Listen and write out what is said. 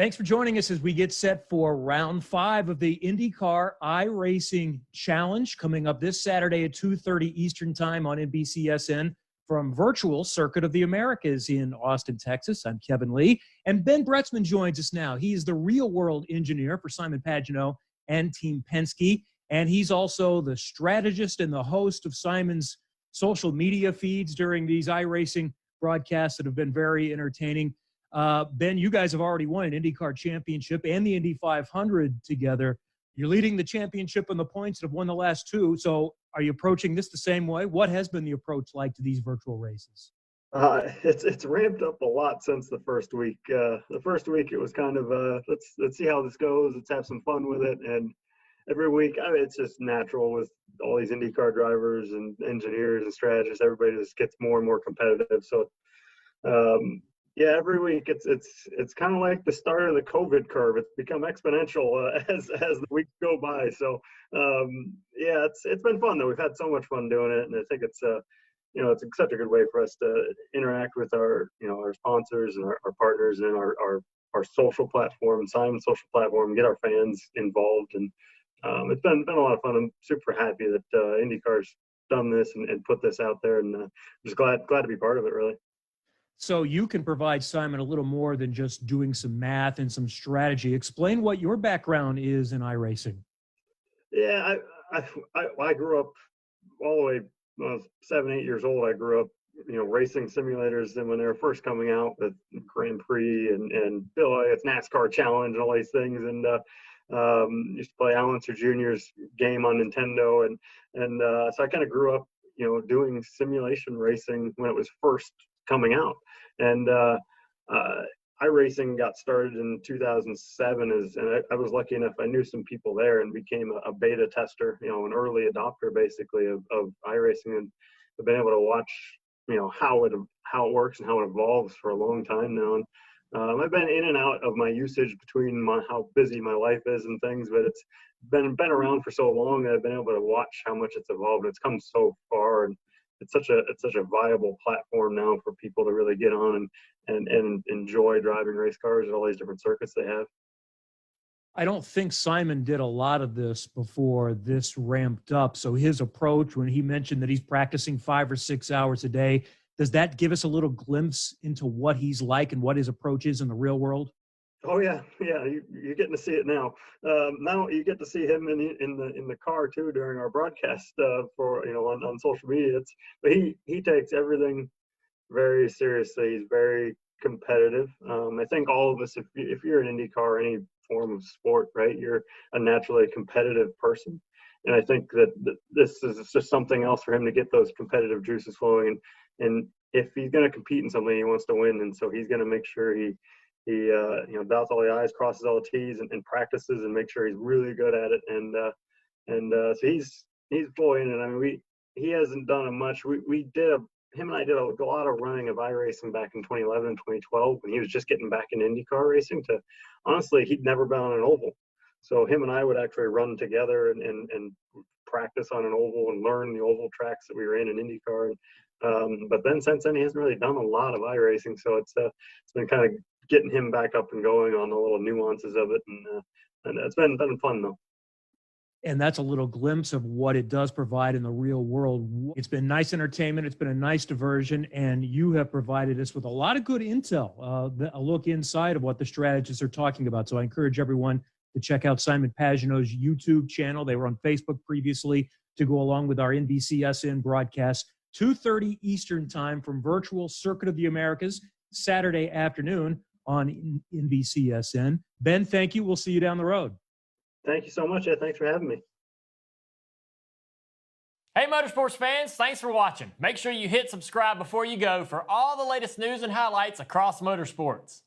Thanks for joining us as we get set for round 5 of the IndyCar iRacing Challenge coming up this Saturday at 2:30 Eastern Time on NBCSN from virtual Circuit of the Americas in Austin, Texas. I'm Kevin Lee, and Ben Bretzman joins us now. He is the real-world engineer for Simon Pagenaud and Team Penske, and he's also the strategist and the host of Simon's social media feeds during these iRacing broadcasts that have been very entertaining. Ben, you guys have already won an IndyCar championship and the Indy 500 together. You're leading the championship in the points and have won the last 2. So are you approaching this the same way? What has been the approach like to these virtual races? It's ramped up a lot since the first week. The first week it was kind of let's see how this goes. Let's have some fun with it. And every week, it's just natural with all these IndyCar drivers and engineers and strategists. Everybody just gets more and more competitive. So. Yeah, every week it's kind of like the start of the COVID curve. It's become exponential as the weeks go by. So yeah, it's been fun though. We've had so much fun doing it, and I think it's it's such a good way for us to interact with our our sponsors and our partners and our social platform, Simon's social platform, and get our fans involved. And it's been a lot of fun. I'm super happy that IndyCar's done this and put this out there, and just glad to be part of it. Really. So you can provide Simon a little more than just doing some math and some strategy. Explain what your background is in iRacing. Yeah, I grew up all the way. When I was 7, 8 years old. I grew up, racing simulators, and when they were first coming out with Grand Prix and it's NASCAR Challenge and all these things, and used to play Alan Jr.'s game on Nintendo, and so I kind of grew up, doing simulation racing when it was first coming out. And iRacing got started in 2007 and I was lucky enough, I knew some people there and became a beta tester, an early adopter basically of iRacing, and I've been able to watch, how it works and how it evolves for a long time now. And I've been in and out of my usage between how busy my life is and things, but it's been around for so long that I've been able to watch how much it's evolved. It's come so far, and it's such a viable platform now for people to really get on and enjoy driving race cars at all these different circuits they have. I don't think Simon did a lot of this before this ramped up. So his approach, when he mentioned that he's practicing 5 or 6 hours a day, does that give us a little glimpse into what he's like and what his approach is in the real world? Oh yeah. You're getting to see it now. Now you get to see him in the car too during our broadcast for on social media. But he takes everything very seriously. He's very competitive. I think all of us, if you're an IndyCar or any form of sport, right, you're a naturally competitive person. And I think that this is just something else for him to get those competitive juices flowing. And if he's going to compete in something, he wants to win, and so he's going to make sure he dots all the I's, crosses all the T's, and practices and make sure he's really good at it. And so he's fully in it. I mean, he hasn't done much. Him and I did a lot of running of iRacing back in 2011 and 2012 when he was just getting back in IndyCar racing. Honestly, he'd never been on an oval. So him and I would actually run together and practice on an oval and learn the oval tracks that we were in IndyCar. But then since then, he hasn't really done a lot of iRacing. So it's been kind of getting him back up and going on the little nuances of it. And it's been fun though. And that's a little glimpse of what it does provide in the real world. It's been nice entertainment. It's been a nice diversion. And you have provided us with a lot of good intel, a look inside of what the strategists are talking about. So I encourage everyone to check out Simon Pagenaud's YouTube channel. They were on Facebook previously to go along with our NBCSN broadcast, 2:30 Eastern Time from virtual Circuit of the Americas, Saturday afternoon on NBCSN. Ben, thank you. We'll see you down the road. Thank you so much. Thanks for having me. Hey, Motorsports fans, thanks for watching. Make sure you hit subscribe before you go for all the latest news and highlights across motorsports.